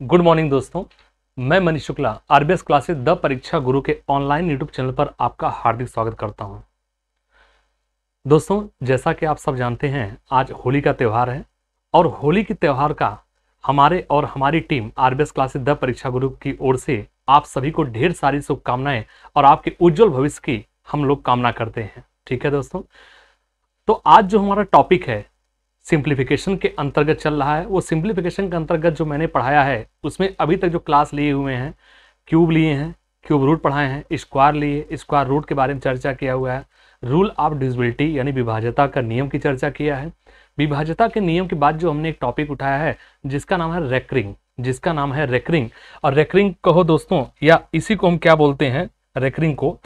Good morning दोस्तों, मैं Manish Shukla RBS classes the परीक्षा गुरु के ऑनलाइन यूट्यूब चैनल पर आपका हार्दिक स्वागत करता हूं। दोस्तों, जैसा कि आप सब जानते हैं, आज होली का त्यौहार है और होली के त्यौहार का हमारे और हमारी टीम आरबीएस क्लासेस द परीक्षा गुरु की ओर से आप सभी को ढेर सारी शुभकामनाएं और आपके उज्जवल भविष्य की हम लोग कामना करते हैं। ठीक है दोस्तों, तो आज जो हमारा टॉपिक है सिंप्लीफिकेशन के अंतर्गत चल रहा है। वो सिंप्लीफिकेशन के अंतर्गत जो मैंने पढ़ाया है उसमें अभी तक जो क्लास लिए हुए हैं, क्यूब लिए हैं, क्यूब रूट पढ़ाए हैं, स्क्वायर लिए, स्क्वायर रूट के बारे में चर्चा किया हुआ है, रूल ऑफ डिविजिबिलिटी यानी विभाज्यता का नियम की चर्चा किया है। विभाज्यता के नियम के बाद जो हमने एक टॉपिक उठाया है जिसका नाम है रेकरिंग, और रेकरिंग कहो दोस्तों, या इसी को हम क्या बोलते हैं, रेकरिंग को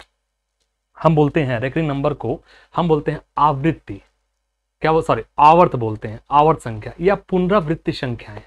हम बोलते हैं, रेकरिंग नंबर को हम बोलते हैं आवृत्ति, आवर्त बोलते हैं, आवर्त संख्या या पुनरावृत्ति संख्याएं।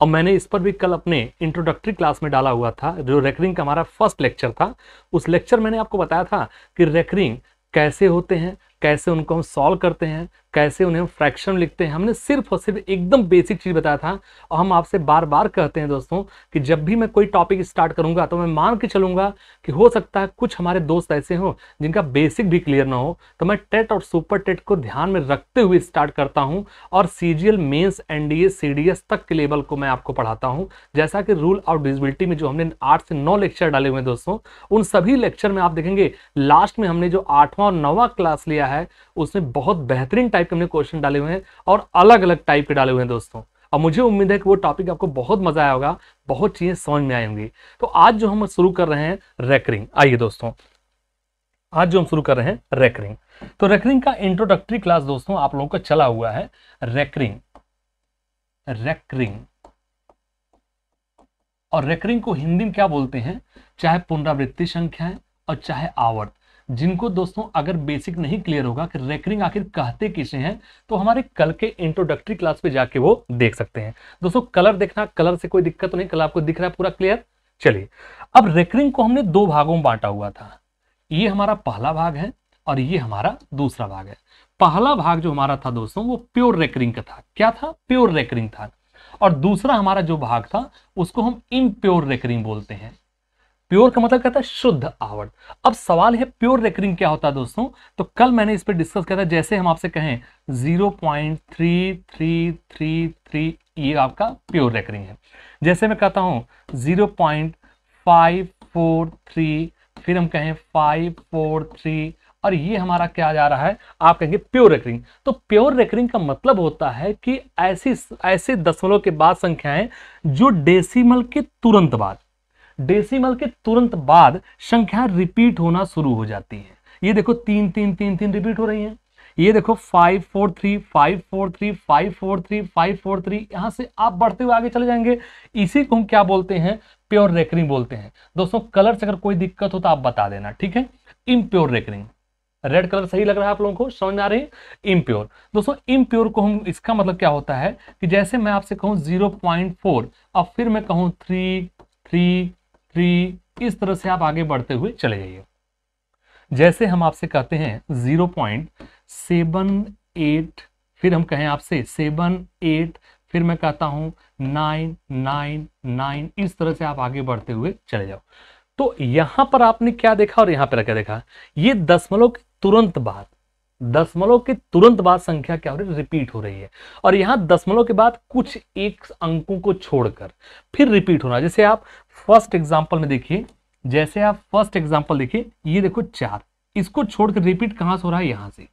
और मैंने इस पर भी कल अपने इंट्रोडक्टरी क्लास में डाला हुआ था, जो रेकरिंग का हमारा फर्स्ट लेक्चर था। उस लेक्चर मैंने आपको बताया था कि रेकरिंग कैसे होते हैं, कैसे उनको हम सॉल्व करते हैं, कैसे उन्हें हम फ्रैक्शन लिखते हैं। हमने सिर्फ और सिर्फ एकदम बेसिक चीज बताया था। और हम आपसे बार बार कहते हैं दोस्तों कि जब भी मैं कोई टॉपिक स्टार्ट करूंगा तो मैं मान के चलूंगा कि हो सकता है कुछ हमारे दोस्त ऐसे हो जिनका बेसिक भी क्लियर ना हो, तो मैं टेट और सुपर टेट को ध्यान में रखते हुए स्टार्ट करता हूं और सीजीएल मेंस एनडीए सीडीएस तक के लेवल को मैं आपको पढ़ाता हूं। जैसा कि रूल ऑफ डिविजिबिलिटी में जो हमने 8 से 9 लेक्चर डाले हुए हैं दोस्तों, उन सभी लेक्चर में आप देखेंगे लास्ट में हमने जो 8वां और 9वां क्लास लिया है उसमें बहुत बेहतरीन टाइप के हमने क्वेश्चन डाले हुए हैं और अलग अलग टाइप के डाले हुए हैं दोस्तों। और मुझे उम्मीद है कि वो टॉपिक आपको बहुत मजा आया होगा, बहुत चीजें समझ में आएंगी। तो आज जो हम शुरू कर रहे हैं रेकरिंग, आइए दोस्तों, आज जो हम शुरू कर रहे हैं रेकरिंग, तो रेकरिंग का इंट्रोडक्टरी क्लास दोस्तों आप लोगों का चला हुआ है। रेकरिंग और रेकरिंग को हिंदी में क्या बोलते हैं, चाहे पुनरावृत्ति संख्याएं और चाहे आवर्त। जिनको दोस्तों अगर बेसिक नहीं क्लियर होगा कि रेकरिंग आखिर कहते किसे हैं, तो हमारे कल के इंट्रोडक्टरी क्लास पे जाके वो देख सकते हैं। दोस्तों कलर देखना, कलर से कोई दिक्कत तो नहीं, कलर आपको दिख रहा है पूरा क्लियर। चलिए, अब रेकरिंग को हमने 2 भागों में बांटा हुआ था। ये हमारा पहला भाग है और ये हमारा दूसरा भाग है। पहला भाग जो हमारा था दोस्तों वो प्योर रेकरिंग का था। क्या था? प्योर रेकरिंग था। और दूसरा हमारा जो भाग था उसको हम इम्प्योर रेकरिंग बोलते हैं। प्योर का मतलब कहता है शुद्ध आवर्त। अब सवाल है प्योर रेकरिंग क्या होता है दोस्तों, तो कल मैंने इस पर डिस्कस किया था। जैसे हम आपसे कहें 0.3333, ये आपका प्योर रेकरिंग है। जैसे मैं कहता हूं 0.543, फिर हम कहें 543, और ये हमारा क्या जा रहा है, आप कहेंगे प्योर रेकरिंग। तो प्योर रेकरिंग का मतलब होता है कि ऐसे दशमलव के बाद संख्याएं जो डेसिमल के तुरंत बाद संख्या रिपीट होना शुरू हो जाती है। ये देखो 3 3 3 3 रिपीट हो रही हैं। ये देखो 543 543 543 543, यहां से आप बढ़ते हुए आगे चले जाएंगे। इसी को हम क्या बोलते हैं, प्योर रेकरिंग बोलते हैं। दोस्तों कलर से अगर कोई दिक्कत हो तो आप बता देना, ठीक है। इम्प्योर रेकरिंग, रेड कलर सही लग रहा है आप लोगों को, समझ में आ रही है। इम्प्योर दोस्तों, इम्प्योर को हम, इसका मतलब क्या होता है कि जैसे मैं आपसे कहूं 0.4 और फिर मैं कहूं 3 3 3, इस तरह से आप आगे बढ़ते हुए चले जाइए। जैसे हम आपसे कहते हैं 0.78, फिर हम कहें आपसे 7 8, फिर मैं कहता हूं 9 9 9, इस तरह से आप आगे बढ़ते हुए चले जाओ। तो यहां पर आपने क्या देखा और यहां पर क्या देखा, ये दशमलव के तुरंत बाद संख्या क्या हो रही है, रिपीट हो रही है। और यहां दशमलव के बाद कुछ एक अंकों को छोड़कर फिर रिपीट होना। जैसे आप फर्स्ट एग्जांपल में देखिए, ये देखो 4, इसको छोड़कर रिपीट कहां से हो रहा है, यहां से।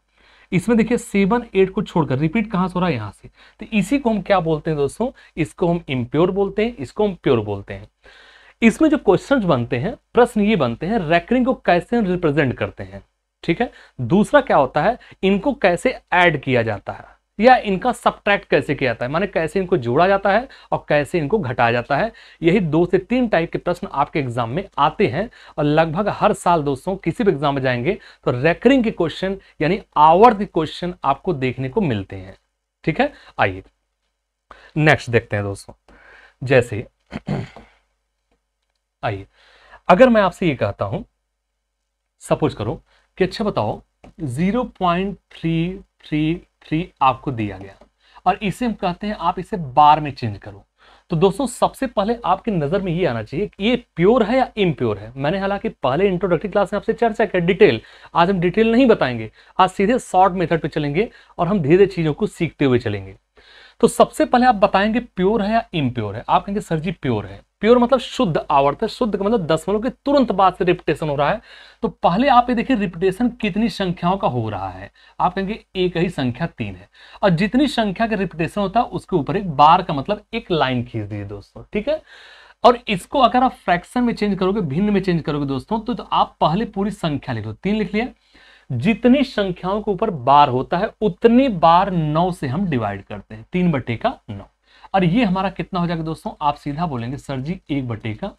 इसमें देखिए 7 8 को छोड़कर रिपीट कहां से हो रहा है, यहां से। तो इसी को हम क्या बोलते हैं दोस्तों, इसको हम इम्प्योर बोलते हैं, इसको हम प्योर बोलते हैं। इसमें जो क्वेश्चंस बनते हैं, प्रश्न ये बनते हैं, रेकरिंग को कैसे रिप्रेजेंट करते हैं, ठीक है। दूसरा क्या होता है, इनको कैसे ऐड किया जाता है या इनका सबट्रैक्ट कैसे किया जाता है, माने कैसे इनको जोड़ा जाता है और कैसे इनको घटाया जाता है। यही 2 से 3 टाइप के प्रश्न आपके एग्जाम में आते हैं और लगभग हर साल दोस्तों किसी भी एग्जाम में जाएंगे तो रेकरिंग के क्वेश्चन यानी आवर्त के क्वेश्चन आपको देखने को मिलते हैं, ठीक है। आइए नेक्स्ट देखते हैं दोस्तों। जैसे आइए, अगर मैं आपसे ये कहता हूं, सपोज करो कि अच्छा बताओ 0.333 आपको दिया गया और इसे हम कहते हैं आप इसे बार में चेंज करो, तो दोस्तों सबसे पहले आपकी नजर में ये आना चाहिए कि ये प्योर है या इम्प्योर है। मैंने हालांकि पहले इंट्रोडक्टरी क्लास में आपसे चर्चा किया डिटेल, आज हम डिटेल नहीं बताएंगे, आज सीधे शॉर्ट मेथड पे चलेंगे और हम धीरे चीजों को सीखते हुए चलेंगे। तो सबसे पहले आप बताएंगे प्योर है या इम्प्योर है। आप कहेंगे सर जी प्योर है। प्योर मतलब शुद्ध आवर्त है, शुद्ध का मतलब दशमलव के तुरंत बाद से रिपीटेशन हो रहा है। तो पहले आप ये देखिए रिपीटेशन कितनी संख्याओं का हो रहा है। आप कहेंगे एक ही संख्या 3 है, और जितनी संख्या का रिपीटेशन होता है उसके ऊपर एक बार का मतलब एक लाइन खींच दीजिए दोस्तों, ठीक है। और इसको अगर आप फ्रैक्शन में चेंज करोगे, भिन्न में चेंज करोगे दोस्तों, तो आप पहले पूरी संख्या लिख लो। 3 लिख लिया। जितनी संख्याओं के ऊपर बार होता है उतनी बार 9 से हम डिवाइड करते हैं, 3/9। और ये हमारा कितना हो जाएगा दोस्तों, आप सीधा बोलेंगे सर जी 1/3।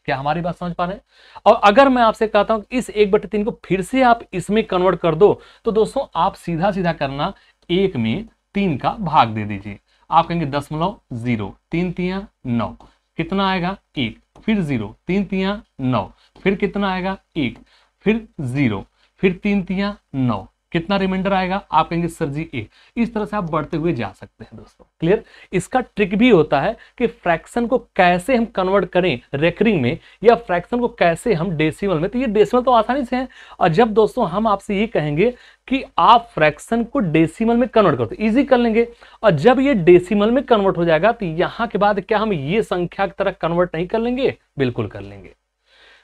क्या हमारी बात समझ पा रहे हैं? और अगर मैं आपसे कहता हूं इस 1/3 को फिर से आप इसमें कन्वर्ट कर दो, तो दोस्तों आप सीधा सीधा करना, 1 में 3 का भाग दे दीजिए। आप कहेंगे 0.0, 3 3 9, कितना आएगा 1, फिर 0, 3 3 9, फिर कितना आएगा 1, फिर 0, फिर 3 3 9, कितना रिमाइंडर आएगा? आप कहेंगे सर जी 1। इस तरह से आप बढ़ते हुए जा सकते हैं दोस्तों, क्लियर। इसका ट्रिक भी होता है कि फ्रैक्शन को कैसे हम कन्वर्ट करें रेकरिंग में, या फ्रैक्शन को कैसे हम डेसिमल में। तो ये डेसिमल तो आसानी से है, और जब दोस्तों हम आपसे ये कहेंगे कि आप फ्रैक्शन को डेसिमल में कन्वर्ट करते, इजी कर लेंगे। और जब ये डेसिमल में कन्वर्ट हो जाएगा तो यहां के बाद क्या हम ये संख्या की तरह कन्वर्ट नहीं कर लेंगे? बिल्कुल कर लेंगे।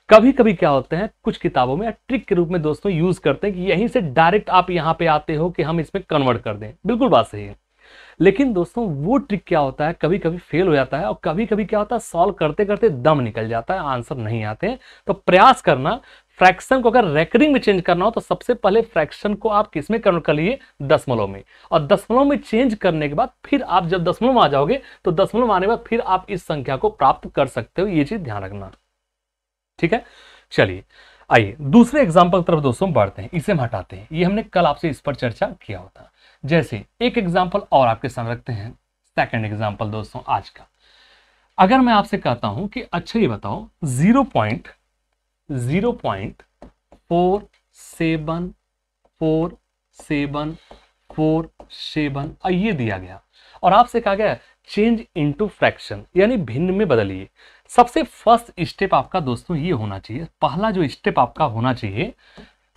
कभी कभी क्या होते हैं, कुछ किताबों में ट्रिक के रूप में दोस्तों यूज करते हैं कि यहीं से डायरेक्ट आप यहां पे आते हो कि हम इसमें कन्वर्ट कर दें। बिल्कुल बात सही है, लेकिन दोस्तों वो ट्रिक क्या होता है, कभी कभी फेल हो जाता है, और कभी कभी क्या होता है सॉल्व करते करते दम निकल जाता है, आंसर नहीं आते हैं। तो प्रयास करना, फ्रैक्शन को अगर रेकरिंग में चेंज करना हो तो सबसे पहले फ्रैक्शन को आप किसमें कन्वर्ट कर लिए? दशमलव में। और दशमलव में चेंज करने के बाद फिर आप जब दशमलव में आ जाओगे तो दशमलव आने के बाद फिर आप इस संख्या को प्राप्त कर सकते हो। ये चीज ध्यान रखना, ठीक है। चलिए आइए दूसरे एग्जाम्पल की तरफ दोस्तों बढ़ते हैं। इसे हम हटाते हैं, ये हमने कल आपसे इस पर चर्चा किया होता। जैसे एक एग्जाम्पल और आपके सामने रखते हैं, सेकंड एग्जाम्पल दोस्तों आज का। अगर मैं आपसे कहता हूं कि अच्छा ये बताओ 0.0474747 और ये दिया गया, और आपसे कहा गया चेंज इनटू फ्रैक्शन, यानी भिन्न में बदलिए। सबसे फर्स्ट स्टेप आपका दोस्तों ये होना चाहिए, पहला जो स्टेप आपका होना चाहिए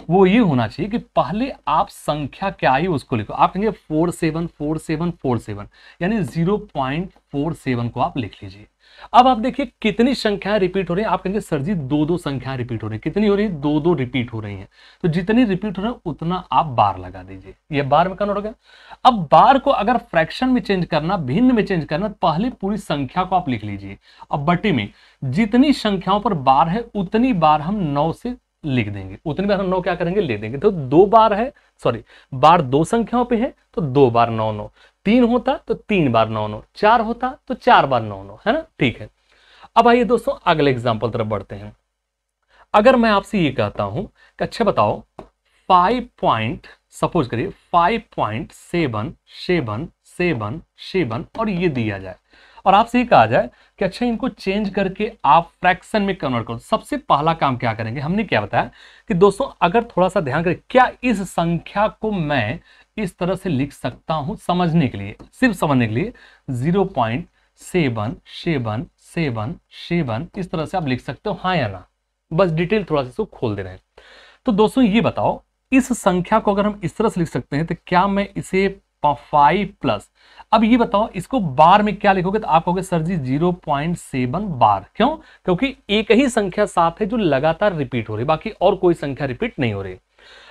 वो ये होना चाहिए कि पहले आप संख्या क्या आई उसको लिखो। आप कहेंगे 474747, यानी 0.47 को आप लिख लीजिए। अब आप देखिए कितनी संख्याएं रिपीट हो रही हैं। आप कहेंगे सर जी 2 संख्याएं रिपीट हो रही हैं। कितनी हो रही है? 2 रिपीट हो रही हैं। तो जितनी रिपीट हो रही है उतना आप बार लगा दीजिए, ये बार में कन्वर्ट हो गया। अब बार को अगर फ्रैक्शन में चेंज करना, भिन्न में चेंज करना, पहले पूरी संख्या को आप लिख लीजिए। अब बटे में जितनी संख्याओं पर बार है उतनी बार हम 9 से लिख देंगे, उतनी बार हम 9 क्या करेंगे? ले देंगे। तो 2 बार है, सॉरी बार 2 संख्याओं पे है तो 2 बार 9 9, 3 होता तो 3 बार 9 9, 4 होता तो 4 बार 9 9, है ना, ठीक है। अब आइए दोस्तों अगले एग्जाम्पल तरफ बढ़ते हैं। अगर मैं आपसे ये कहता हूं कि अच्छा बताओ 5.77777 और ये दिया जाए, और आपसे ये कहा जाए कि अच्छा इनको चेंज करके आप फ्रैक्शन में कन्वर्ट करो। सबसे पहला काम क्या करेंगे, हमने क्या बताया कि दोस्तों अगर थोड़ा सा ध्यान करें, क्या इस संख्या को मैं इस तरह से लिख सकता हूं? समझने के लिए, सिर्फ समझने के लिए 0.7777 इस तरह से आप लिख सकते हो, हाँ या ना? बस डिटेल थोड़ा सा इसको खोल दे रहे हैं। तो दोस्तों ये बताओ इस संख्या को अगर हम इस तरह से लिख सकते हैं तो क्या मैं इसे 5 प्लस, अब ये बताओ इसको बार में क्या लिखोगे? तो आप कहोगे सर जी 0.7 बार। क्यों? क्योंकि एक ही संख्या साथ है जो लगातार रिपीट हो रही, बाकी और कोई संख्या रिपीट नहीं हो रही।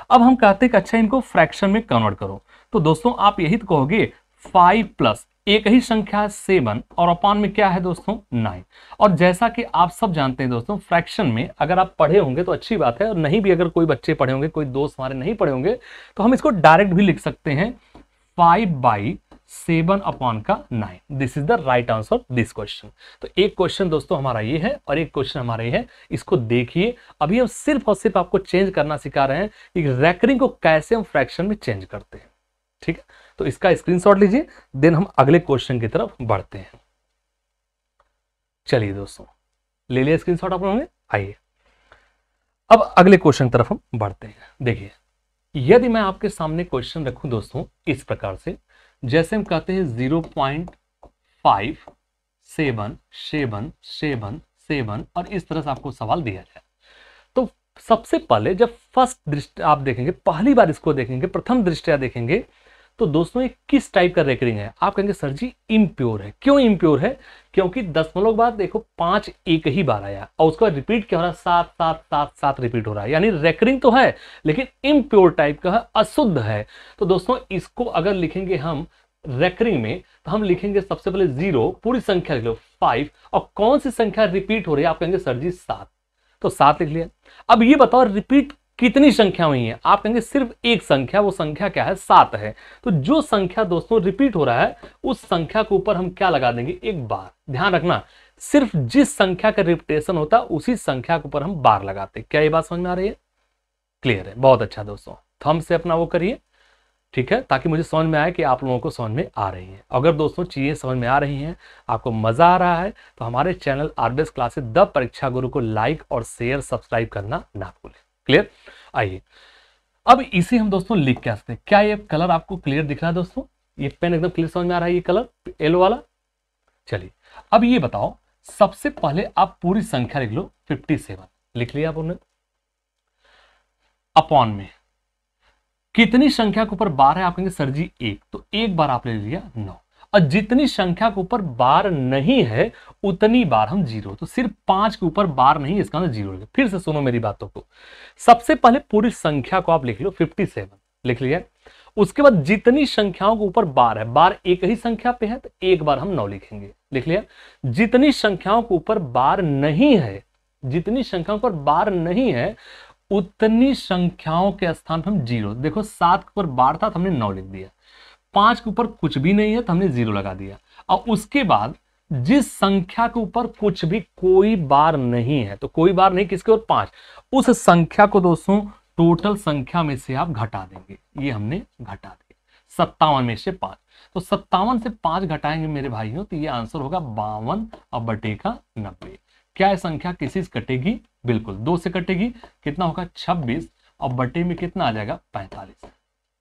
अब हम कहते हैं कि अच्छा इनको फ्रैक्शन में कन्वर्ट करो, तो दोस्तों आप यही तो कहोगे 5 प्लस एक ही संख्या है 7 और अपान में क्या है दोस्तों 9। और जैसा कि आप सब जानते हैं दोस्तों फ्रैक्शन में अगर आप पढ़े होंगे तो अच्छी बात है, और नहीं भी अगर कोई बच्चे पढ़े होंगे, कोई दोस्त हमारे नहीं पढ़े होंगे, तो हम इसको डायरेक्ट भी लिख सकते हैं 5/7 अपॉन का 9। This is the right answer this question. तो एक क्वेश्चन दोस्तों हमारा ये है और एक क्वेश्चन हमारा ये है, इसको देखिए। अभी हम सिर्फ और सिर्फ आपको चेंज करना सिखा रहे हैं कि रेकरिंग को कैसे हम फ्रैक्शन में चेंज करते हैं, ठीक है। तो इसका स्क्रीनशॉट लीजिए, देन हम अगले क्वेश्चन की तरफ बढ़ते हैं। चलिए दोस्तों ले लिया स्क्रीनशॉट आप लोगों ने, आइए अब अगले क्वेश्चन की तरफ हम बढ़ते हैं। देखिए यदि मैं आपके सामने क्वेश्चन रखूं दोस्तों इस प्रकार से, जैसे हम कहते हैं 7 7 7 7 और इस तरह से आपको सवाल दिया जाए। तो सबसे पहले जब फर्स्ट दृष्टि आप देखेंगे, पहली बार इसको देखेंगे, प्रथम दृष्टया देखेंगे, तो दोस्तों ये किस टाइप का रेकरिंग है? आप कहेंगे सर जी इम्प्योर है। क्यों इम्प्योर है? क्योंकि दशमलव के बाद देखो 5 एक ही बार आया और उसका रिपीट क्या हो रहा है? 7 7 7 7 रिपीट हो रहा है, यानी रेकरिंग तो है लेकिन इम्प्योर टाइप का है, अशुद्ध है। तो दोस्तों इसको अगर लिखेंगे हम रेकरिंग में, तो हम लिखेंगे सबसे पहले 0, पूरी संख्या लिख लो 5, और कौन सी संख्या रिपीट हो रही है? आप कहेंगे सर जी 7, तो 7 लिख लिया। अब ये बताओ रिपीट कितनी संख्या हुई है? आप कहेंगे सिर्फ एक संख्या, वो संख्या क्या है? 7 है। तो जो संख्या दोस्तों रिपीट हो रहा है उस संख्या के ऊपर हम क्या लगा देंगे? एक बार। ध्यान रखना, सिर्फ जिस संख्या का रिपीटेशन होता है उसी संख्या के ऊपर हम बार लगाते हैं। क्या ये बात समझ में आ रही है? क्लियर है? बहुत अच्छा दोस्तों, थंब से अपना वो करिए, ठीक है, ताकि मुझे समझ में आए कि आप लोगों को समझ में आ रही है। अगर दोस्तों चीजें समझ में आ रही हैं, आपको मजा आ रहा है, तो हमारे चैनल आरबीएस क्लासेस द परीक्षा गुरु को लाइक और शेयर सब्सक्राइब करना ना भूलें। क्लियर? आइए अब इसे हम दोस्तों लिख के आते हैं। क्या ये कलर आपको क्लियर दिख रहा है दोस्तों? ये पेन एकदम क्लियर समझ में आ रहा है, ये कलर येलो वाला? चलिए अब ये बताओ, सबसे पहले आप पूरी संख्या लिख लो 57। लिख लिया आपने? अपॉन में कितनी संख्या के ऊपर बार है? आप कहेंगे सर जी 1, तो एक बार आप ले लिया 9, और जितनी संख्या के ऊपर बार नहीं है उतनी बार हम 0, तो सिर्फ 5 के ऊपर बार नहीं, इसका मतलब 0। फिर से सुनो मेरी बातों को, सबसे पहले पूरी संख्या को आप लिख लो 57, लिख लिया। उसके बाद जितनी संख्याओं के ऊपर बार है, बार एक ही संख्या पे है तो एक बार हम 9 लिखेंगे, लिख लिया। जितनी संख्याओं के ऊपर बार नहीं है, जितनी संख्याओं पर बार नहीं है उतनी संख्याओं के स्थान पर हम 0, देखो 7 के ऊपर बार था तो हमने 9 लिख दिया, 5 के ऊपर कुछ भी नहीं है तो हमने 0 लगा दिया, और उसके बाद जिस संख्या के ऊपर कुछ भी कोई बार नहीं है, तो कोई बार नहीं किसके ऊपर? 5, उस संख्या को दोस्तों टोटल संख्या में से आप घटा देंगे। ये हमने घटा दिया 57 में से 5, तो 57 से 5 घटाएंगे मेरे भाइयों, तो ये आंसर होगा 52 और बटे का 90। क्या है संख्या किसी से कटेगी? बिल्कुल 2 से कटेगी, कितना होगा? 26, और बटे में कितना आ जाएगा? 45।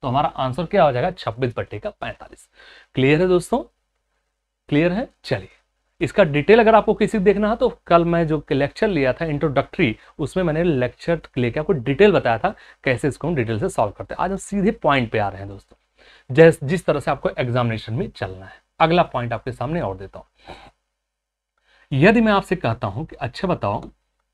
तो हमारा आंसर क्या हो जाएगा? 26 बटे का 45। क्लियर है दोस्तों? क्लियर है? चलिए इसका डिटेल अगर आपको किसी देखना है तो कल मैं जो लेक्चर लिया था इंट्रोडक्टरी, उसमें मैंने लेक्चर लेके आपको डिटेल बताया था कैसे इसको हम डिटेल से सॉल्व करते हैं। आज हम सीधे पॉइंट पे आ रहे हैं दोस्तों, जिस तरह से आपको एग्जामिनेशन में चलना है। अगला पॉइंट आपके सामने और देता हूं। यदि मैं आपसे कहता हूं कि अच्छा बताओ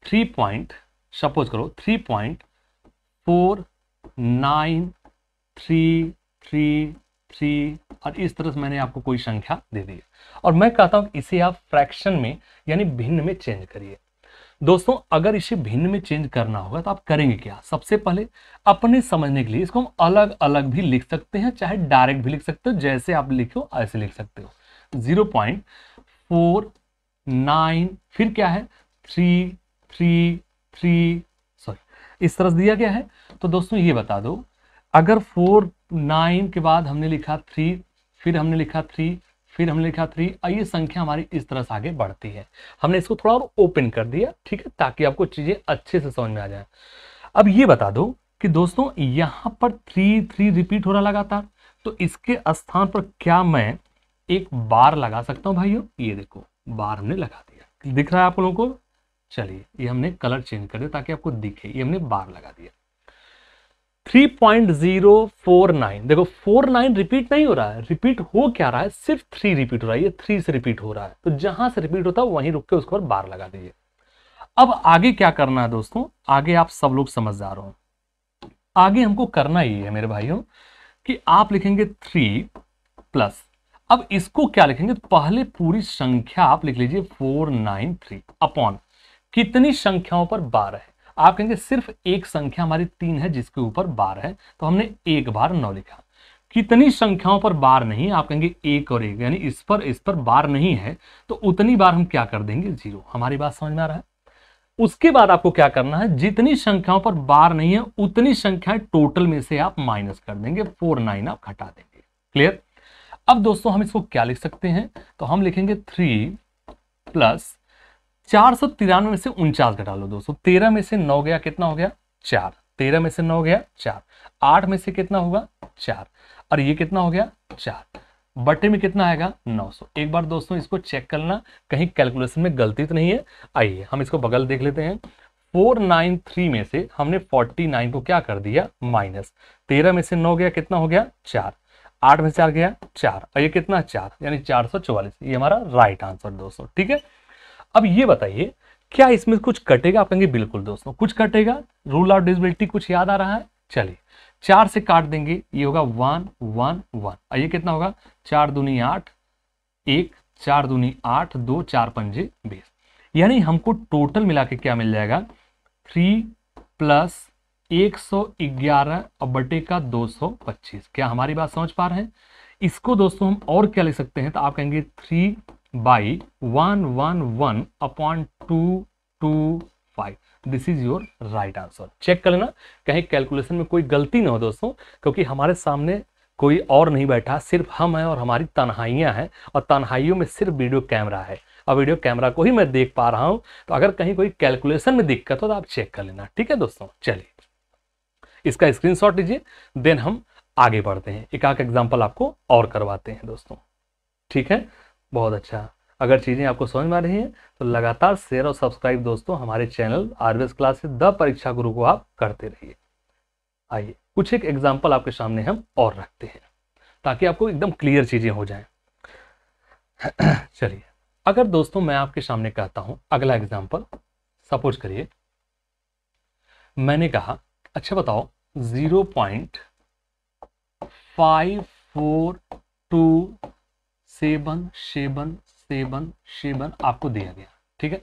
3.493333 और इस तरह से मैंने आपको कोई संख्या दे दी है और मैं कहता हूं कि इसे आप फ्रैक्शन में यानी भिन्न में चेंज करिए। दोस्तों अगर इसे भिन्न में चेंज करना होगा तो आप करेंगे क्या? सबसे पहले अपने समझने के लिए इसको हम अलग अलग भी लिख सकते हैं, चाहे डायरेक्ट भी लिख सकते हो, जैसे आप लिखो ऐसे लिख सकते हो। 0.49 फिर क्या है 333 सॉरी इस तरह दिया गया है। तो दोस्तों ये बता दो, अगर 49 के बाद हमने लिखा 3, फिर हमने लिखा 3, फिर हमने लिखा 3, ये संख्या हमारी इस तरह से आगे बढ़ती है। हमने इसको थोड़ा और ओपन कर दिया, ठीक है, ताकि आपको चीजें अच्छे से समझ में आ जाए। अब ये बता दो कि दोस्तों यहां पर 3 रिपीट हो रहा लगातार, तो इसके स्थान पर क्या मैं एक बार लगा सकता हूं भाइयों? ये देखो बार हमने लगा दिया, दिख रहा है आप लोगों को? चलिए ये हमने कलर चेंज कर दिया ताकि आपको दिखे, ये हमने बार लगा दिया। 3.049 देखो 49 रिपीट नहीं हो रहा है, रिपीट हो क्या रहा है? सिर्फ 3 रिपीट हो रहा है, ये 3 से रिपीट हो रहा है, तो जहां से रिपीट होता है वहीं रुक के उसके ऊपर बार लगा दीजिए। अब आगे क्या करना है दोस्तों? आगे आप सब लोग समझदार हो, आगे हमको करना ये है मेरे भाइयों कि आप लिखेंगे 3 प्लस, अब इसको क्या लिखेंगे? पहले पूरी संख्या आप लिख लीजिए 493 अपॉन कितनी संख्याओं पर बार है? आप कहेंगे सिर्फ एक संख्या हमारी 3 है जिसके ऊपर बार है, तो हमने एक बार 9 लिखा। कितनी संख्याओं पर बार नहीं? आप कहेंगे 1 और 1, यानी इस पर बार नहीं है, तो उतनी बार हम क्या कर देंगे? 0। हमारी बात समझ में आ रहा है? उसके बाद आपको क्या करना है? जितनी संख्याओं पर बार नहीं है उतनी संख्याएं टोटल में से आप माइनस कर देंगे, 49 आप घटा देंगे। क्लियर? अब दोस्तों हम इसको क्या लिख सकते हैं? तो हम लिखेंगे 3 प्लस 493 में से 49 घटा लो दोस्तों, 13 में से 9 गया, कितना हो गया? 4, 13 में से 9 गया 4, 8 में से कितना होगा? 4, और ये कितना हो गया? 4, बटे में कितना आएगा 900। एक बार दोस्तों इसको चेक करना कहीं कैलकुलेशन में गलती तो नहीं है। आइए हम इसको बगल देख लेते हैं। 493 में से हमने 49 को क्या कर दिया माइनस, 13 में से 9 गया कितना हो गया 4, 8 में 4 गया 4 और ये कितना 4 यानी 444। ये हमारा राइट आंसर दोस्तों। ठीक है, अब ये बताइए क्या इसमें कुछ कटेगा? आप कहेंगे बिल्कुल दोस्तों कुछ कटेगा। रूल ऑफ डिविजिबिलिटी कुछ याद आ रहा है? चलिए 4 से काट देंगे, ये होगा 1 1 1 और ये कितना होगा 4 दूनी 8, 1 4 दूनी 8, 2 4 पंजे 20। यानी हमको टोटल मिला के क्या मिल जाएगा 3 प्लस 111 और बटे का 225। क्या हमारी बात समझ पा रहे हैं? इसको दोस्तों हम और क्या लिख सकते हैं, तो आप कहेंगे 3/111/225। This is your right answer. Check कर लेना कहीं कैलकुलेशन में कोई गलती ना हो दोस्तों, क्योंकि हमारे सामने कोई और नहीं बैठा, सिर्फ हम हैं और हमारी तन्हाइयां हैं, और तन्हाइयों में सिर्फ वीडियो कैमरा है और वीडियो कैमरा को ही मैं देख पा रहा हूं। तो अगर कहीं कोई कैलकुलेशन में दिक्कत हो तो आप चेक कर लेना। ठीक है दोस्तों, चलिए इसका स्क्रीनशॉट लीजिए, देन हम आगे बढ़ते हैं। एक आध एग्जाम्पल आपको और करवाते हैं दोस्तों। ठीक है, बहुत अच्छा। अगर चीजें आपको समझ में आ रही हैं तो लगातार शेयर और सब्सक्राइब दोस्तों हमारे चैनल आरबीएस क्लासेस द परीक्षा गुरु को आप करते रहिए। आइए कुछ एक एग्जाम्पल आपके सामने हम और रखते हैं ताकि आपको एकदम क्लियर चीजें हो जाएं। चलिए अगर दोस्तों मैं आपके सामने कहता हूं अगला एग्जाम्पल, सपोज करिए मैंने कहा अच्छा बताओ 0.542777 आपको दिया गया। ठीक है,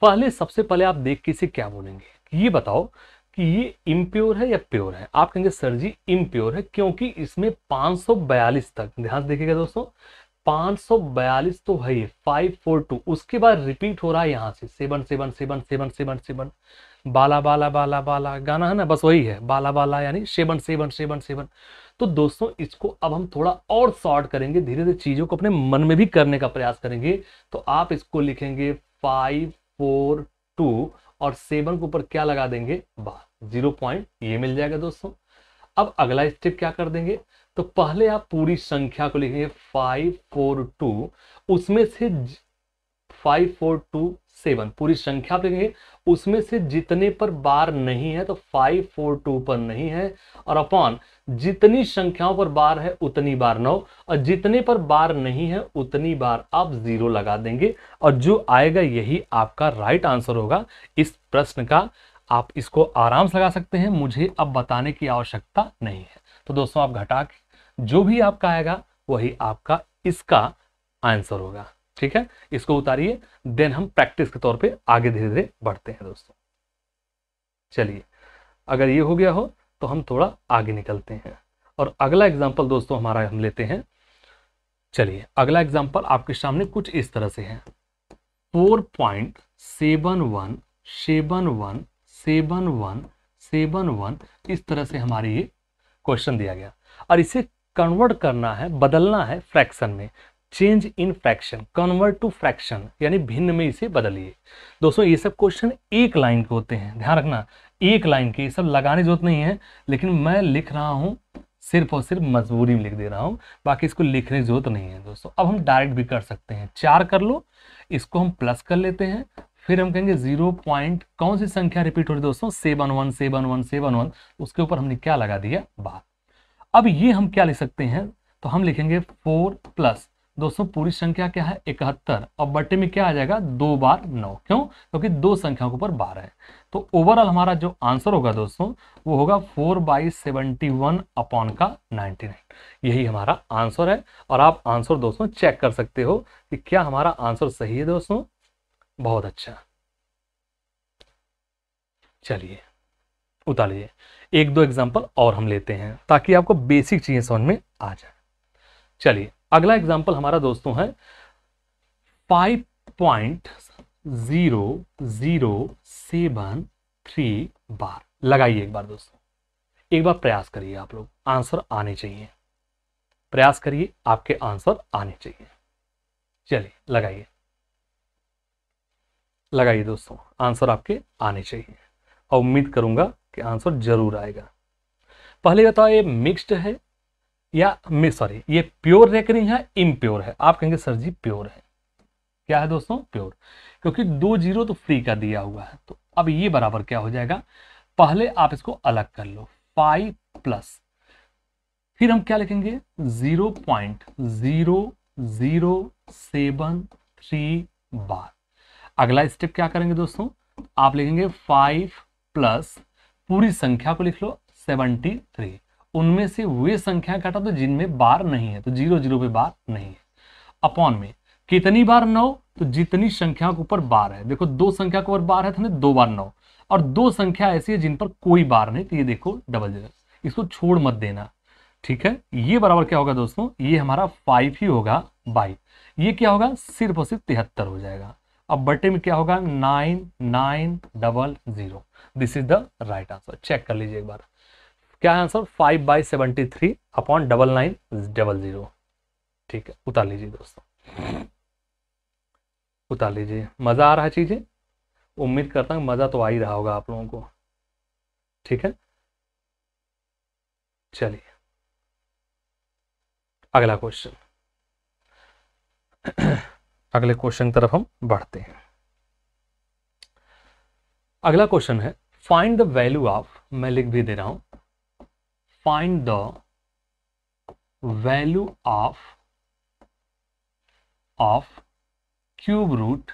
पहले सबसे पहले आप देख के इसे क्या बोलेंगे, ये बताओ कि ये इम्प्योर है या प्योर है। आप कहेंगे सर जी इम्प्योर है, क्योंकि इसमें 542 तक, ध्यान से देखिएगा दोस्तों 542 तो है, 542 उसके बाद रिपीट हो रहा है यहाँ से 7777777 बाला बाला बाला बाला गाना है ना, बस वही है बाला बाला यानी 7777। तो दोस्तों इसको अब हम थोड़ा और शॉर्ट करेंगे, धीरे धीरे चीजों को अपने मन में भी करने का प्रयास करेंगे। तो आप इसको लिखेंगे 542 और 7 के ऊपर क्या लगा देंगे 0 पॉइंट, ये मिल जाएगा दोस्तों। अब अगला स्टेप क्या कर देंगे, तो पहले आप पूरी संख्या को लिखेंगे 542, उसमें से 5427 पूरी संख्या आप लिखेंगे, उसमें से जितने पर बार नहीं है तो 542 पर नहीं है, और अपॉन जितनी संख्याओं पर बार है उतनी बार 9, और जितने पर बार नहीं है उतनी बार आप 0 लगा देंगे, और जो आएगा यही आपका राइट आंसर होगा इस प्रश्न का। आप इसको आराम से लगा सकते हैं, मुझे अब बताने की आवश्यकता नहीं है। तो दोस्तों आप घटा के जो भी आपका आएगा वही आपका इसका आंसर होगा। ठीक है, इसको उतारिए, देन हम प्रैक्टिस के तौर पे आगे धीरे धीरे बढ़ते हैं दोस्तों। चलिए अगर ये हो गया हो तो हम थोड़ा आगे निकलते हैं, और अगला एग्जांपल दोस्तों हमारा हम लेते हैं। चलिए अगला एग्जांपल आपके सामने कुछ इस तरह से है, 4.71717171 इस तरह से हमारी ये क्वेश्चन दिया गया, और इसे कन्वर्ट करना है, बदलना है फ्रैक्शन में। Change in fraction, convert to fraction यानी भिन्न में इसे बदलिए। दोस्तों ये सब क्वेश्चन एक लाइन के होते हैं, ध्यान रखना एक लाइन के, ये सब लगाने की जरूरत नहीं है, लेकिन मैं लिख रहा हूं सिर्फ और सिर्फ मजबूरी में लिख दे रहा हूं, बाकी इसको लिखने की जरूरत नहीं है दोस्तों। अब हम डायरेक्ट भी कर सकते हैं, 4 कर लो, इसको हम प्लस कर लेते हैं, फिर हम कहेंगे 0 पॉइंट कौन सी संख्या रिपीट हो रही है दोस्तों 717171, उसके ऊपर हमने क्या लगा दिया बार। अब ये हम क्या लिख सकते हैं, तो हम लिखेंगे 4 प्लस दोस्तों पूरी संख्या क्या है 71, और बटे में क्या आ जाएगा 2 बार 9, क्यों क्योंकि दो संख्याओं के ऊपर बार है। तो ओवरऑल हमारा जो आंसर होगा दोस्तों वो होगा 4/71 अपॉन का 99, यही हमारा आंसर है। और आप आंसर दोस्तों चेक कर सकते हो कि क्या हमारा आंसर सही है दोस्तों। बहुत अच्छा, चलिए उतार लीजिए, एक दो एग्जाम्पल और हम लेते हैं ताकि आपको बेसिक चीजें समझ में आ जाए। चलिए अगला एग्जाम्पल हमारा दोस्तों है 5.0073 बार। लगाइए एक बार दोस्तों, एक बार प्रयास करिए, आप लोग आंसर आने चाहिए, प्रयास करिए आपके आंसर आने चाहिए। चलिए लगाइए, लगाइए दोस्तों, आंसर आपके आने चाहिए और उम्मीद करूंगा कि आंसर जरूर आएगा। पहले बताओ ये मिक्स्ड है सॉरी, ये प्योर रेकरिंग है इम्प्योर है? आप कहेंगे सर जी प्योर है। क्या है दोस्तों? प्योर, क्योंकि 2 जीरो तो फ्री का दिया हुआ है। तो अब ये बराबर क्या हो जाएगा, पहले आप इसको अलग कर लो, 5 प्लस, फिर हम क्या लिखेंगे 0.0073 बार। अगला स्टेप क्या करेंगे दोस्तों, आप लिखेंगे 5 प्लस, पूरी संख्या को लिख लो 73, उनमें से वे संख्या काटा तो जिनमें बार नहीं है, तो 0 पे बार नहीं है, अपॉन में कितनी बार 9, तो जितनी संख्या के ऊपर बार है। देखो 2 संख्या के ऊपर बार है तो 2 बार 9, और 2 संख्या ऐसी है जिन पर कोई बार नहीं, तो ये देखो डबल 0, इसको छोड़ मत देना। ठीक है, ये बराबर क्या होगा दोस्तों, ये हमारा 5 ही होगा बाई, ये क्या होगा सिर्फ और सिर्फ 73 हो जाएगा। अब बटे में क्या होगा 9900। This is the right answer. Check कर लीजिए एक बार, क्या है आंसर 5/73 अपॉन 9900। ठीक है, उतार लीजिए दोस्तों, उतार लीजिए। मजा आ रहा है चीजें? उम्मीद करता हूं मजा तो आ ही रहा होगा आप लोगों को। ठीक है, चलिए अगला क्वेश्चन, अगले क्वेश्चन की तरफ हम बढ़ते हैं। अगला क्वेश्चन है फाइंड द वैल्यू ऑफ, मैं लिख भी दे रहा हूं, find the value of cube root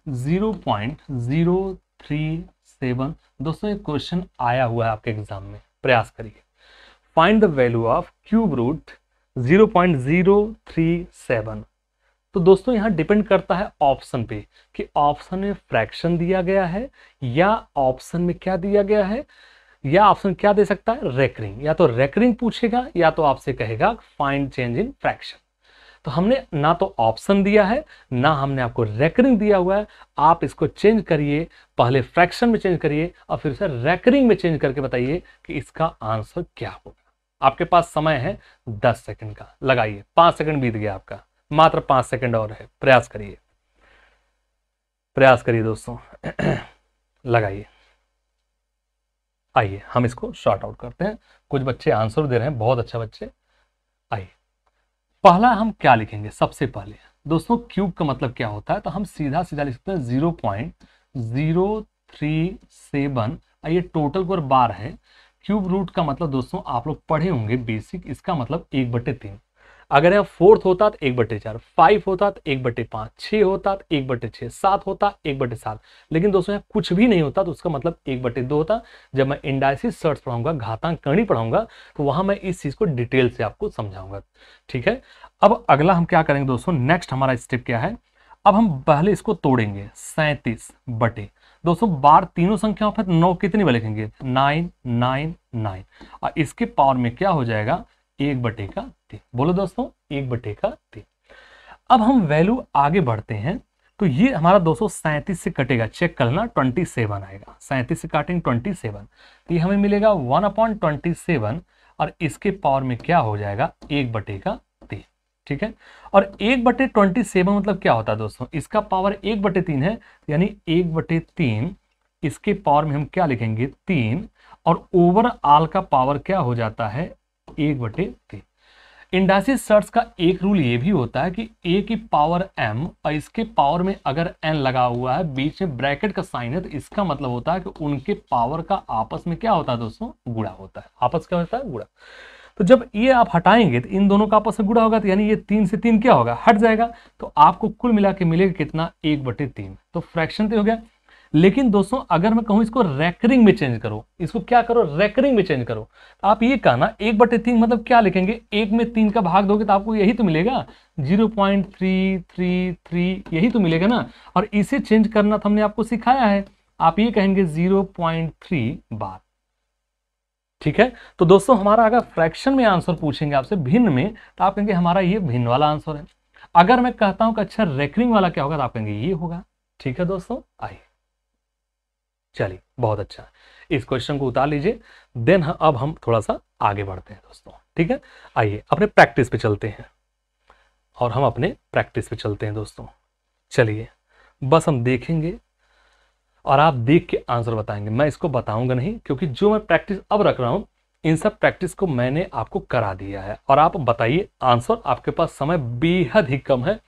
0.037। दोस्तों ये क्वेश्चन आया हुआ है आपके एग्जाम में, प्रयास करिए। Find the value of cube root 0.037। तो दोस्तों यहां डिपेंड करता है ऑप्शन पे, कि ऑप्शन में फ्रैक्शन दिया गया है या ऑप्शन में क्या दिया गया है, या ऑप्शन क्या दे सकता है रेकरिंग, या तो रेकरिंग पूछेगा या तो आपसे कहेगा फाइंड चेंज इन फ्रैक्शन। तो हमने ना तो ऑप्शन दिया है ना हमने आपको रेकरिंग दिया हुआ है। आप इसको चेंज करिए, पहले फ्रैक्शन में चेंज करिए और फिर उसे रेकरिंग में चेंज करके बताइए कि इसका आंसर क्या होगा। आपके पास समय है 10 सेकंड का, लगाइए। 5 सेकंड बीत गया आपका, मात्र 5 सेकंड और है, प्रयास करिए, प्रयास करिए दोस्तों। लगाइए। आइए हम इसको शॉर्ट आउट करते हैं। कुछ बच्चे आंसर दे रहे हैं, बहुत अच्छा बच्चे। आइए पहला हम क्या लिखेंगे, सबसे पहले दोस्तों क्यूब का मतलब क्या होता है, तो हम सीधा सीधा लिख सकते हैं 0.037। ये टोटल पर बार है। क्यूब रूट का मतलब दोस्तों आप लोग पढ़े होंगे बेसिक, इसका मतलब 1/3। अगर यह 4 होता तो 1/4, 5 होता तो 1/5, 6 होता तो 1/6, 7 होता 1/7। लेकिन दोस्तों यहाँ कुछ भी नहीं होता तो उसका मतलब 1/2 होता। जब मैं इंडाइसिस सर्ट्स पढ़ाऊंगा, घातांक करणी पढ़ाऊंगा, तो वहां मैं इस चीज को डिटेल से आपको समझाऊंगा। ठीक है, अब अगला हम क्या करेंगे दोस्तों, नेक्स्ट हमारा स्टेप क्या है, अब हम पहले इसको तोड़ेंगे 37 बटे, दोस्तों बार तीनों संख्याओं पर 9 कितनी बार लिखेंगे 999, और इसके पावर में क्या हो जाएगा 1/3। बोलो दोस्तों 1/3। अब हम वैल्यू आगे बढ़ते हैं, तो ये हमारा 237 से कटेगा, चेक कर लेना 27 आएगा। 37 से काटेंगे 27, तो ये हमें मिलेगा 1/27, और इसके पावर में क्या हो जाएगा 1/3। ठीक है, और 1/27 मतलब क्या होता है दोस्तों, इसका पावर 1/3 है, यानी 1/3, इसके पावर में हम क्या लिखेंगे 3, और ओवरऑल का पावर क्या हो जाता है 1/3। इंडाइसिस सर्ट्स का एक रूल ये भी होता है कि a की पावर m और इसके पावर में अगर n लगा हुआ है, बीच में ब्रैकेट का साइन है, तो इसका मतलब होता है कि उनके पावर का आपस में क्या होता है दोस्तों गुणा होता है। आपस क्या होता है गुणा। तो जब ये आप हटाएंगे तो इन दोनों का आपस में गुणा होगा, तो यानी ये 3 से 3 क्या होगा हट जाएगा, तो आपको कुल मिला के मिलेगा कितना 1/3। तो फ्रैक्शन तो हो गया। लेकिन दोस्तों अगर मैं कहूं इसको रेकरिंग में चेंज करो, इसको क्या करो रेकरिंग में चेंज करो, तो आप ये कहना 1/3 मतलब क्या लिखेंगे, 1 में 3 का भाग दोगे तो आपको यही तो मिलेगा 0.333, यही तो मिलेगा ना। और इसे चेंज करना तो हमने आपको सिखाया है, आप ये कहेंगे 0.3 बार। ठीक है, तो दोस्तों हमारा अगर फ्रैक्शन में आंसर पूछेंगे आपसे भिन्न में, तो आप कहेंगे हमारा ये भिन्न वाला आंसर है। अगर मैं कहता हूं कि अच्छा रेकरिंग वाला क्या होगा, तो आप कहेंगे ये होगा। ठीक है दोस्तों, आइए चलिए बहुत अच्छा, इस क्वेश्चन को उतार लीजिए। देन अब हम थोड़ा सा आगे बढ़ते हैं दोस्तों। ठीक है, आइए अपने प्रैक्टिस पे चलते हैं, और हम अपने प्रैक्टिस पे चलते हैं दोस्तों। चलिए बस हम देखेंगे और आप देख के आंसर बताएंगे, मैं इसको बताऊंगा नहीं, क्योंकि जो मैं प्रैक्टिस अब रख रहा हूं इन सब प्रैक्टिस को मैंने आपको करा दिया है और आप बताइए आंसर। आपके पास समय बेहद ही कम है,